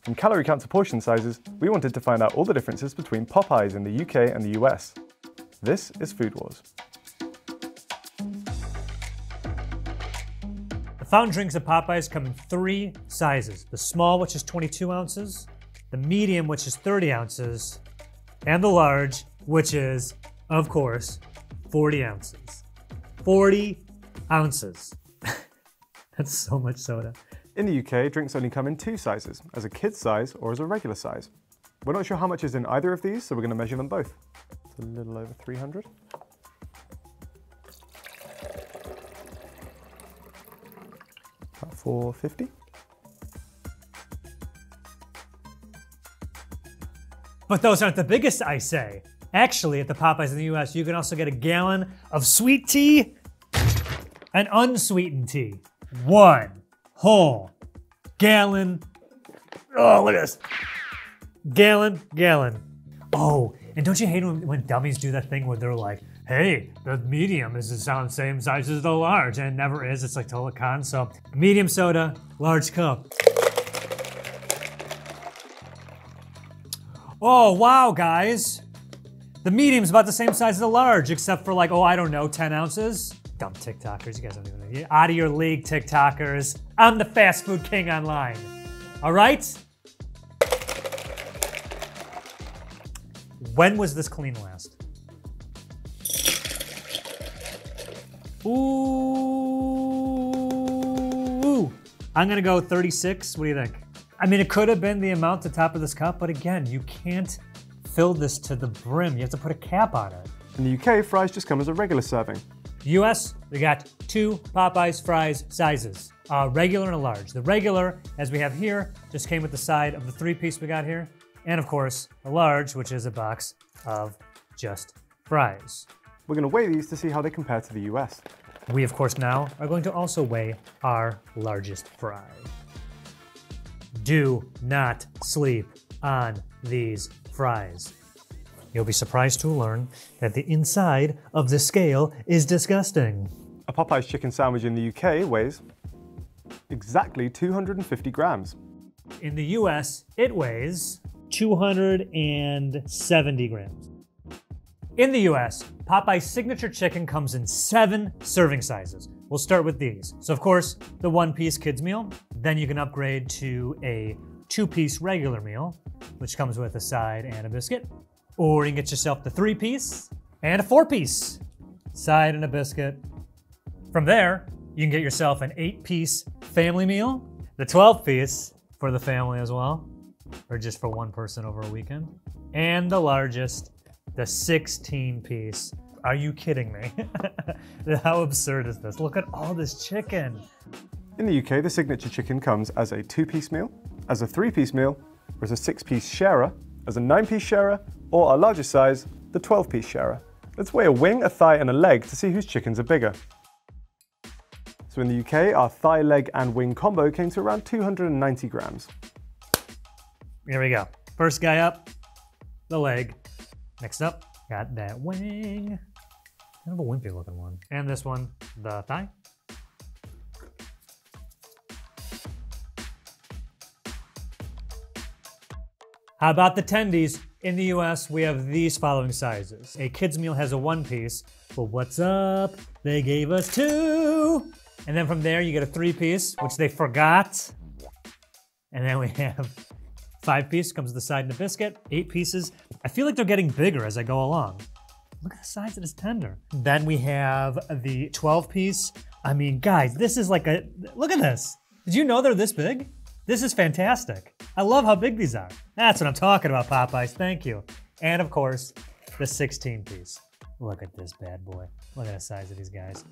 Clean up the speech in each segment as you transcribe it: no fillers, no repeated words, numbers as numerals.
From calorie count to portion sizes, we wanted to find out all the differences between Popeyes in the UK and the US. This is Food Wars. The fountain drinks at Popeyes come in 3 sizes. The small, which is 22 ounces, the medium, which is 30 ounces, and the large, which is, of course, 40 ounces. 40 ounces. That's so much soda. In the UK, drinks only come in 2 sizes, as a kid's size or as a regular size. We're not sure how much is in either of these, so we're going to measure them both. It's a little over 300. About 450. But those aren't the biggest, I say. Actually, at the Popeyes in the US, you can also get a gallon of sweet tea and unsweetened tea. 1 whole gallon. Oh, look at this. Gallon. Oh, and don't you hate when dummies do that thing where they're like, hey, the medium is the same size as the large, and it never is. It's like total con. So medium soda, large cup. Oh, wow, guys. The medium's about the same size as the large, except for like, oh, I don't know, 10 ounces. Dumb TikTokers, you guys don't even know. You're out of your league, TikTokers. I'm the fast food king online. All right? When was this clean last? Ooh. I'm gonna go 36. What do you think? I mean, it could have been the amount at the top of this cup, but again, you can't fill this to the brim. You have to put a cap on it. In the UK, fries just come as a regular serving. US, we got 2 Popeyes fries sizes, a regular and a large. The regular, as we have here, just came with the side of the 3-piece we got here. And of course, a large, which is a box of just fries. We're going to weigh these to see how they compare to the US. We, of course, now are going to also weigh our largest fry. Do not sleep on these fries. You'll be surprised to learn that the inside of the scale is disgusting. A Popeyes chicken sandwich in the UK weighs exactly 250 grams. In the US, it weighs 270 grams. In the US, Popeye's signature chicken comes in 7 serving sizes. We'll start with these. So of course, the 1-piece kids meal. Then you can upgrade to a 2-piece regular meal, which comes with a side and a biscuit. Or you can get yourself the 3-piece and a 4-piece side and a biscuit. From there, you can get yourself an 8-piece family meal, the 12-piece for the family as well, or just for one person over a weekend, and the largest, the 16-piece. Are you kidding me? How absurd is this? Look at all this chicken. In the UK, the signature chicken comes as a 2-piece meal, as a 3-piece meal, or as a 6-piece sharer, as a 9-piece sharer, or our largest size, the 12-piece sharer. Let's weigh a wing, a thigh, and a leg to see whose chickens are bigger. So in the UK, our thigh, leg, and wing combo came to around 290 grams. Here we go. First guy up, the leg. Next up, got that wing. Kind of a wimpy looking one. And this one, the thigh. How about the tendies? In the US, we have these following sizes. A kid's meal has a 1-piece, but what's up? They gave us 2. And then from there, you get a 3-piece, which they forgot. And then we have 5-piece, comes with the side and a biscuit. 8 pieces. I feel like they're getting bigger as I go along. Look at the size of this tender. Then we have the 12-piece. I mean, guys, this is like a, look at this. Did you know they're this big? This is fantastic. I love how big these are. That's what I'm talking about, Popeyes. Thank you. And of course, the 16-piece. Look at this bad boy. Look at the size of these guys.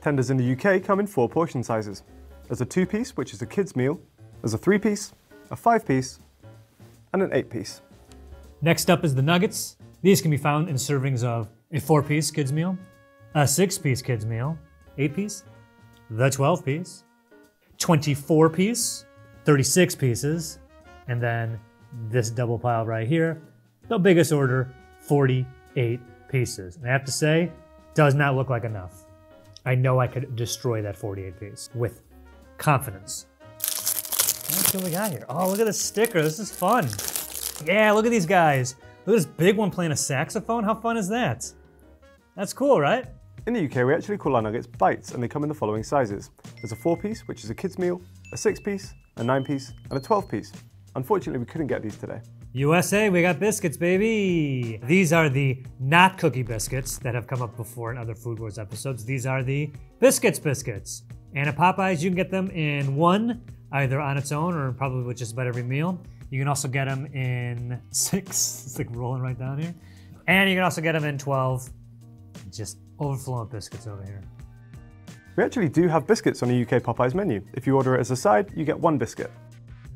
Tenders in the UK come in 4 portion sizes. As a 2-piece, which is a kid's meal, as a 3-piece, a 5-piece, and an 8-piece. Next up is the nuggets. These can be found in servings of a 4-piece kids meal, a 6-piece kids meal, 8-piece, the 12-piece, 24-piece, 36 pieces, and then this double pile right here, the biggest order, 48 pieces. And I have to say, does not look like enough. I know I could destroy that 48 piece with confidence. Let's see what we got here. Oh, look at this sticker. This is fun. Yeah, look at these guys. Look at this big one playing a saxophone. How fun is that? That's cool, right? In the UK, we actually call our nuggets bites, and they come in the following sizes. There's a 4-piece, which is a kid's meal, a 6-piece, a 9-piece, and a 12-piece. Unfortunately, we couldn't get these today. USA, we got biscuits, baby. These are the not cookie biscuits that have come up before in other Food Wars episodes. These are the biscuits. And at Popeyes, you can get them in one, either on its own or probably with just about every meal. You can also get them in 6, it's like rolling right down here. And you can also get them in 12, just overflowing biscuits over here. We actually do have biscuits on the UK Popeyes menu. If you order it as a side, you get 1 biscuit.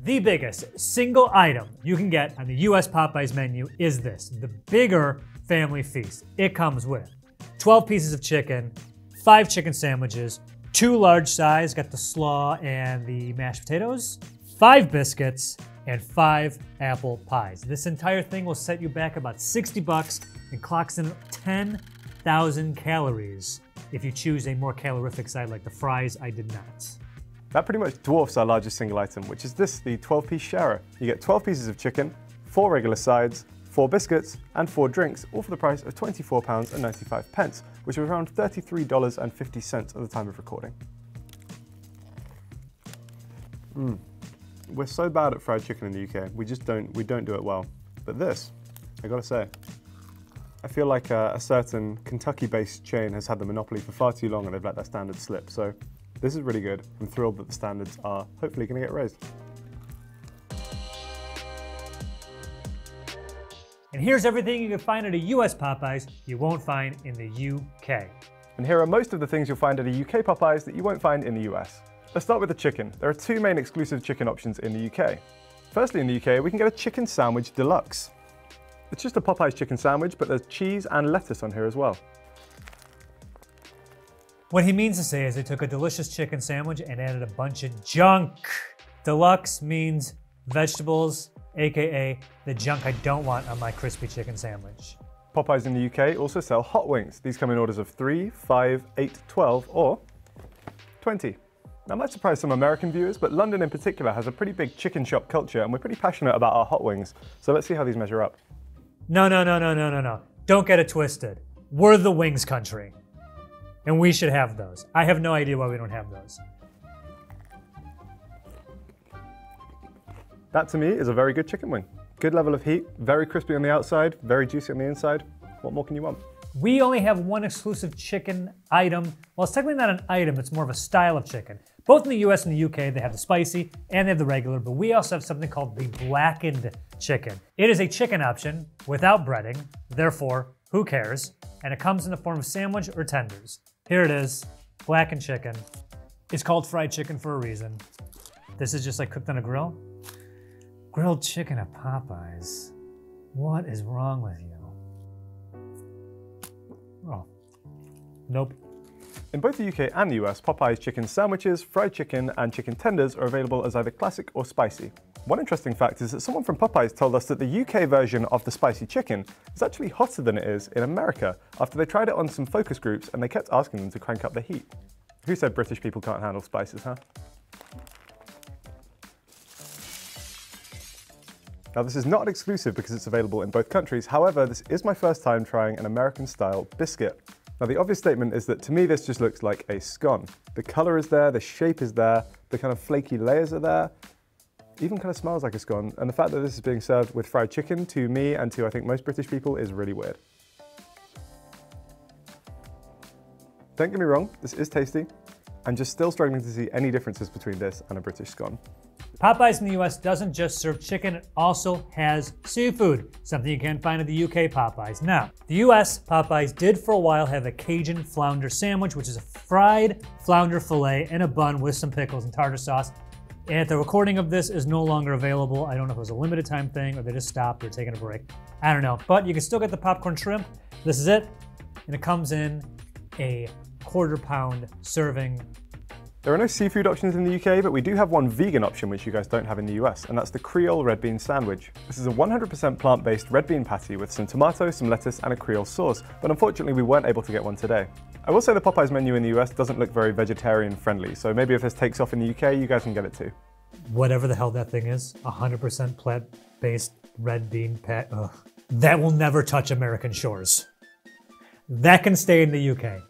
The biggest single item you can get on the US Popeyes menu is this, the bigger family feast. It comes with 12 pieces of chicken, 5 chicken sandwiches, 2 large size, got the slaw and the mashed potatoes, 5 biscuits, and 5 apple pies. This entire thing will set you back about 60 bucks and clocks in 10,000 calories if you choose a more calorific side like the fries. I did not. That pretty much dwarfs our largest single item, which is this, the 12-piece sharer. You get 12 pieces of chicken, 4 regular sides, 4 biscuits, and 4 drinks, all for the price of £24.95, which is around $33.50 at the time of recording. We're so bad at fried chicken in the UK. We don't do it well. But this, I gotta say, I feel like a certain Kentucky-based chain has had the monopoly for far too long and they've let that standard slip. So this is really good. I'm thrilled that the standards are hopefully gonna get raised. And here's everything you can find at a US Popeyes you won't find in the UK. And here are most of the things you'll find at a UK Popeyes that you won't find in the US. Let's start with the chicken. There are 2 main exclusive chicken options in the UK. Firstly, in the UK, we can get a chicken sandwich deluxe. It's just a Popeyes chicken sandwich, but there's cheese and lettuce on here as well. What he means to say is they took a delicious chicken sandwich and added a bunch of junk. Deluxe means vegetables, AKA the junk I don't want on my crispy chicken sandwich. Popeyes in the UK also sell hot wings. These come in orders of 3, 5, 8, 12, or 20. Now, I might surprise some American viewers, but London in particular has a pretty big chicken shop culture and we're pretty passionate about our hot wings. So let's see how these measure up. No. Don't get it twisted. We're the wings country. And we should have those. I have no idea why we don't have those. That to me is a very good chicken wing. Good level of heat, very crispy on the outside, very juicy on the inside. What more can you want? We only have one exclusive chicken item. Well, it's technically not an item, it's more of a style of chicken. Both in the US and the UK, they have the spicy and they have the regular, but we also have something called the blackened chicken. It is a chicken option without breading, therefore, who cares? And it comes in the form of sandwich or tenders. Here it is, blackened chicken. It's called fried chicken for a reason. This is just like cooked on a grill. Grilled chicken at Popeyes. What is wrong with you? Oh, nope. In both the UK and the US, Popeyes chicken sandwiches, fried chicken, and chicken tenders are available as either classic or spicy. One interesting fact is that someone from Popeyes told us that the UK version of the spicy chicken is actually hotter than it is in America after they tried it on some focus groups and they kept asking them to crank up the heat. Who said British people can't handle spices, huh? Now, this is not exclusive because it's available in both countries. However, this is my first time trying an American-style biscuit. Now, the obvious statement is that to me, this just looks like a scone. The color is there, the shape is there, the kind of flaky layers are there. Even kind of smells like a scone. And the fact that this is being served with fried chicken, to me and to I think most British people, is really weird. Don't get me wrong, this is tasty. I'm just still struggling to see any differences between this and a British scone. Popeyes in the US doesn't just serve chicken, it also has seafood, something you can't find at the UK Popeyes. Now, the US Popeyes did for a while have a Cajun flounder sandwich, which is a fried flounder fillet in a bun with some pickles and tartar sauce. And the recording of this is no longer available. I don't know if it was a limited time thing or they just stopped or taking a break. I don't know, but you can still get the popcorn shrimp. This is it, and it comes in a quarter-pound serving. There are no seafood options in the UK, but we do have one vegan option which you guys don't have in the US, and that's the Creole red bean sandwich. This is a 100% plant-based red bean patty with some tomato, some lettuce, and a Creole sauce, but unfortunately we weren't able to get one today. I will say the Popeyes menu in the US doesn't look very vegetarian friendly, so maybe if this takes off in the UK, you guys can get it too. whatever the hell that thing is, 100% plant-based red bean pat. Ugh. That will never touch American shores. That can stay in the UK.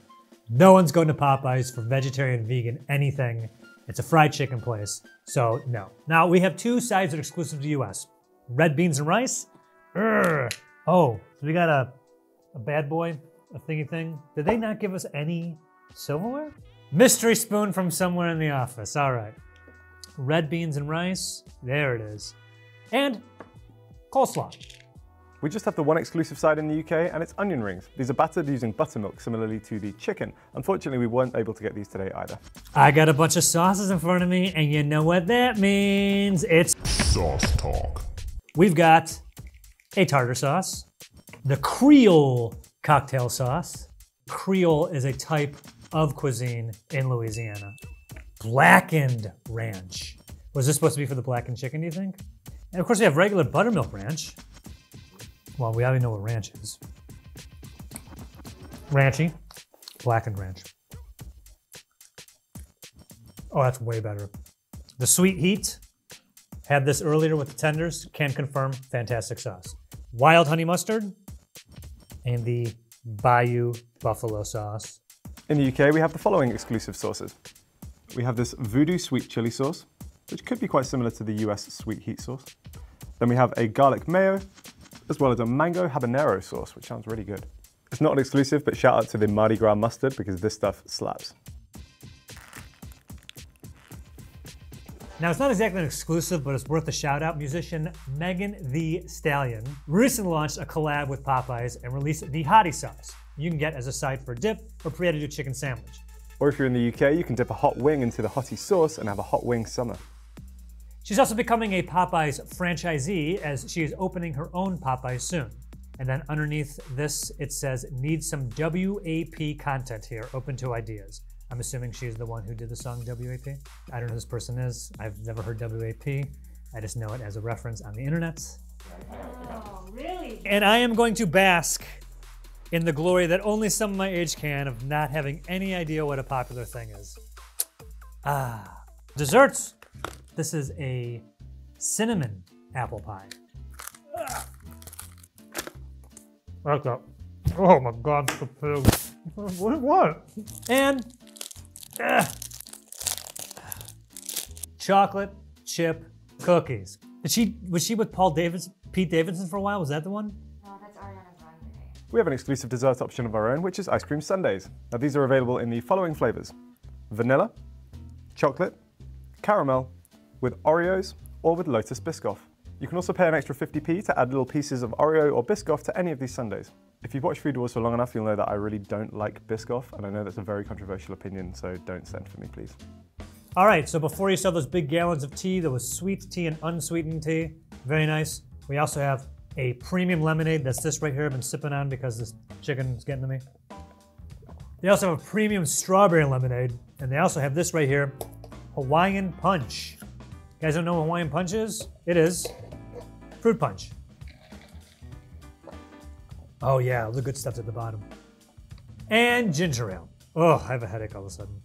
No one's going to Popeyes for vegetarian, vegan, anything. It's a fried chicken place, so no. Now, we have two sides that are exclusive to the US. Red beans and rice. Urgh. Oh, so we got a bad boy, a thingy thing. Did they not give us any silverware? Mystery spoon from somewhere in the office, all right. Red beans and rice, there it is. And coleslaw. We just have the one exclusive side in the UK, and it's onion rings. These are battered using buttermilk, similarly to the chicken. Unfortunately, we weren't able to get these today either. I got a bunch of sauces in front of me, and you know what that means. It's Sauce Talk. We've got a tartar sauce, the Creole cocktail sauce. Creole is a type of cuisine in Louisiana. Blackened ranch. Was this supposed to be for the blackened chicken, do you think? And of course we have regular buttermilk ranch. Well, we already know what ranch is. Ranchy, blackened ranch. Oh, that's way better. The Sweet Heat, had this earlier with the tenders, can confirm, fantastic sauce. Wild honey mustard, and the Bayou buffalo sauce. In the UK, we have the following exclusive sauces. We have this Voodoo sweet chili sauce, which could be quite similar to the US Sweet Heat sauce. Then we have a garlic mayo, as well as a mango habanero sauce, which sounds really good. It's not an exclusive, but shout out to the Mardi Gras mustard because this stuff slaps. Now, it's not exactly an exclusive, but it's worth a shout out. Musician Megan Thee Stallion recently launched a collab with Popeyes and released the Hottie sauce you can get as a side for dip or pre-edited your chicken sandwich. Or if you're in the UK, you can dip a hot wing into the Hottie sauce and have a hot wing summer. She's also becoming a Popeyes franchisee as she is opening her own Popeyes soon. And then underneath this, it says, need some WAP content here, open to ideas. I'm assuming she's the one who did the song WAP. I don't know who this person is. I've never heard WAP. I just know it as a reference on the internet. Oh, really? And I am going to bask in the glory that only some of my age can of not having any idea what a popular thing is. Ah, desserts. This is a cinnamon apple pie. Like that. Oh my God, the pig. What? And chocolate chip cookies. Was she with Pete Davidson for a while? Was that the one? No, that's Ariana's Grande. We have an exclusive dessert option of our own, which is ice cream sundaes. Now these are available in the following flavors: vanilla, chocolate, caramel, with Oreos, or with Lotus Biscoff. You can also pay an extra 50p to add little pieces of Oreo or Biscoff to any of these sundaes. If you've watched Food Wars for long enough, you'll know that I really don't like Biscoff, and I know that's a very controversial opinion, so don't send for me, please. All right, so before you saw those big gallons of tea, there was sweet tea and unsweetened tea. Very nice. We also have a premium lemonade. That's this right here I've been sipping on because this chicken is getting to me. They also have a premium strawberry lemonade, and they also have this right here, Hawaiian Punch. You guys don't know what Hawaiian Punch is? It is fruit punch. Oh yeah, all the good stuff's at the bottom. And ginger ale. Oh, I have a headache all of a sudden.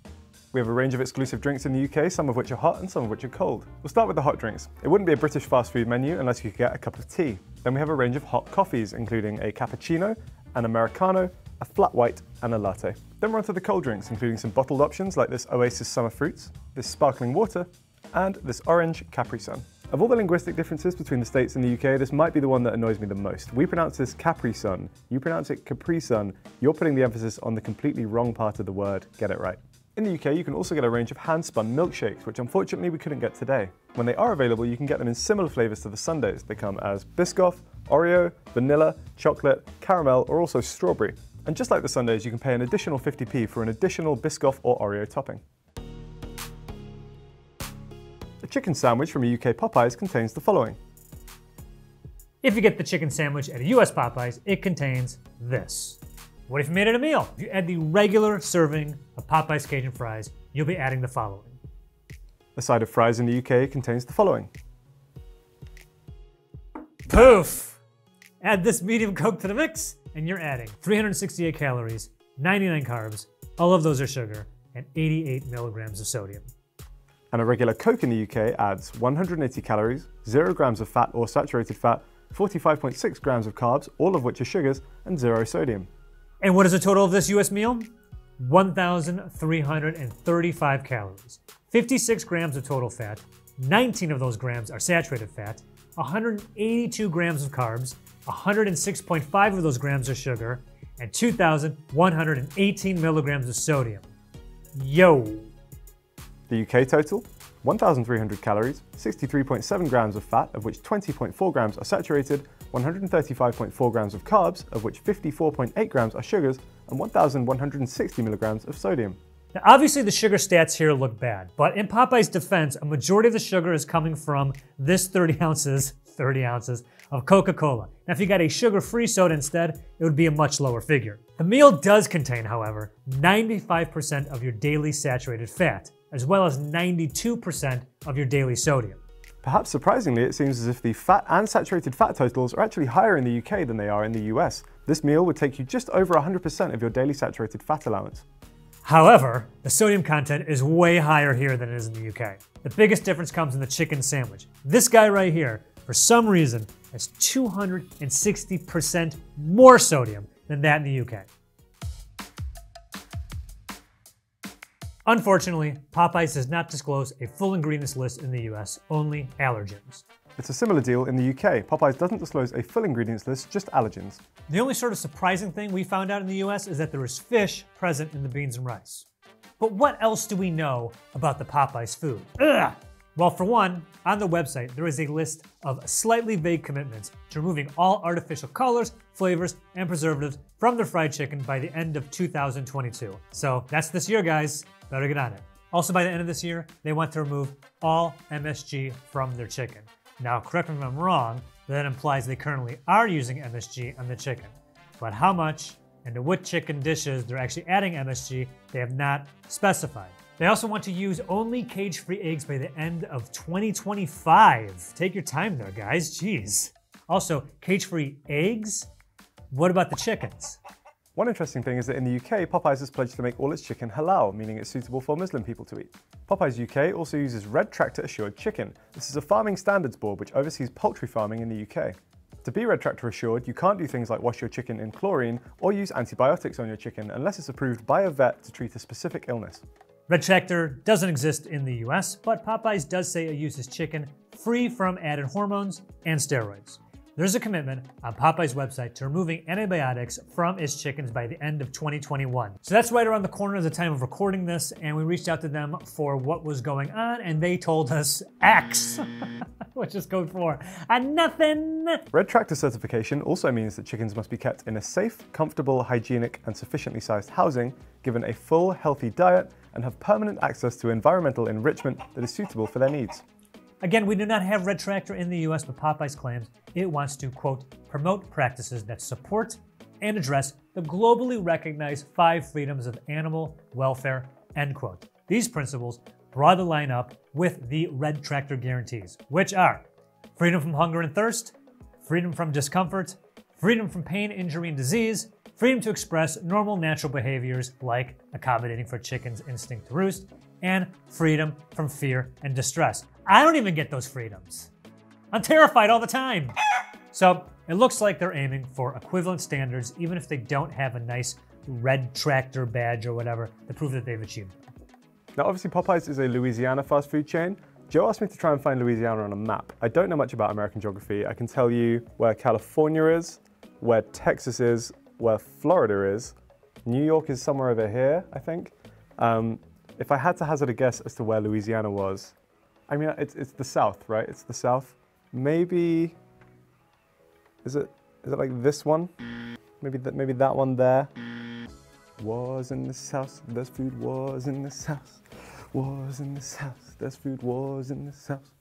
We have a range of exclusive drinks in the UK, some of which are hot and some of which are cold. We'll start with the hot drinks. It wouldn't be a British fast food menu unless you could get a cup of tea. Then we have a range of hot coffees, including a cappuccino, an Americano, a flat white, and a latte. Then we're on to the cold drinks, including some bottled options like this Oasis Summer Fruits, this sparkling water, and this orange Capri Sun. Of all the linguistic differences between the States and the UK, this might be the one that annoys me the most. We pronounce this Capri Sun, you pronounce it Capri Sun. You're putting the emphasis on the completely wrong part of the word. Get it right. In the UK, you can also get a range of hand-spun milkshakes, which unfortunately we couldn't get today. When they are available, you can get them in similar flavors to the sundaes. They come as Biscoff, Oreo, vanilla, chocolate, caramel, or also strawberry. And just like the sundaes, you can pay an additional 50p for an additional Biscoff or Oreo topping. A chicken sandwich from a UK Popeyes contains the following. If you get the chicken sandwich at a US Popeyes, it contains this. What if you made it a meal? If you add the regular serving of Popeyes Cajun fries, you'll be adding the following. A side of fries in the UK contains the following. Poof! Add this medium Coke to the mix, and you're adding 368 calories, 99 carbs, all of those are sugar, and 88 milligrams of sodium. And a regular Coke in the UK adds 180 calories, 0 grams of fat or saturated fat, 45.6 grams of carbs, all of which are sugars, and 0 sodium. And what is the total of this US meal? 1,335 calories, 56 grams of total fat, 19 of those grams are saturated fat, 182 grams of carbs, 106.5 of those grams are sugar, and 2,118 milligrams of sodium. Yo! The UK total, 1,300 calories, 63.7 grams of fat, of which 20.4 grams are saturated, 135.4 grams of carbs, of which 54.8 grams are sugars, and 1,160 milligrams of sodium. Now, obviously the sugar stats here look bad, but in Popeye's defense, a majority of the sugar is coming from this 30 ounces of Coca-Cola. Now, if you got a sugar-free soda instead, it would be a much lower figure. The meal does contain, however, 95% of your daily saturated fat, as well as 92% of your daily sodium. Perhaps surprisingly, it seems as if the fat and saturated fat totals are actually higher in the UK than they are in the US. This meal would take you just over 100% of your daily saturated fat allowance. However, the sodium content is way higher here than it is in the UK. The biggest difference comes in the chicken sandwich. This guy right here, for some reason, has 260% more sodium than that in the UK. Unfortunately, Popeyes does not disclose a full ingredients list in the US, only allergens. It's a similar deal in the UK. Popeyes doesn't disclose a full ingredients list, just allergens. The only sort of surprising thing we found out in the US is that there is fish present in the beans and rice. But what else do we know about the Popeyes food? Ugh! Well, for one, on the website, there is a list of slightly vague commitments to removing all artificial colors, flavors, and preservatives from their fried chicken by the end of 2022. So that's this year, guys. Better get on it. Also, by the end of this year, they want to remove all MSG from their chicken. Now, correct me if I'm wrong, but that implies they currently are using MSG on the chicken. But how much and to what chicken dishes they're actually adding MSG, they have not specified. They also want to use only cage-free eggs by the end of 2025. Take your time there, guys. Jeez. Also, cage-free eggs? What about the chickens? One interesting thing is that in the UK, Popeyes has pledged to make all its chicken halal, meaning it's suitable for Muslim people to eat. Popeyes UK also uses Red Tractor Assured Chicken. This is a farming standards board which oversees poultry farming in the UK. To be Red Tractor Assured, you can't do things like wash your chicken in chlorine or use antibiotics on your chicken unless it's approved by a vet to treat a specific illness. Red Tractor doesn't exist in the US, but Popeyes does say it uses chicken free from added hormones and steroids. There's a commitment on Popeyes' website to removing antibiotics from its chickens by the end of 2021. So that's right around the corner at the time of recording this, and we reached out to them for what was going on, and they told us X, which is code for nothing. Red Tractor certification also means that chickens must be kept in a safe, comfortable, hygienic, and sufficiently sized housing, given a full, healthy diet, and have permanent access to environmental enrichment that is suitable for their needs. Again, we do not have Red Tractor in the US, but Popeyes claims it wants to, quote, promote practices that support and address the globally recognized 5 freedoms of animal welfare, end quote. These principles broadly line up with the Red Tractor guarantees, which are freedom from hunger and thirst, freedom from discomfort, freedom from pain, injury, and disease, freedom to express normal natural behaviors like accommodating for chicken's instinct to roost, and freedom from fear and distress. I don't even get those freedoms. I'm terrified all the time. So it looks like they're aiming for equivalent standards, even if they don't have a nice Red Tractor badge or whatever to prove that they've achieved it. Now obviously Popeyes is a Louisiana fast food chain. Joe asked me to try and find Louisiana on a map. I don't know much about American geography. I can tell you where California is, where Texas is, where Florida is. New York is somewhere over here, I think. If I had to hazard a guess as to where Louisiana was, I mean, it's the South, right? It's the South. Maybe, is it like this one? Maybe that one there. Was in the South, there's food was in the South. Was in the South, there's food was in the South.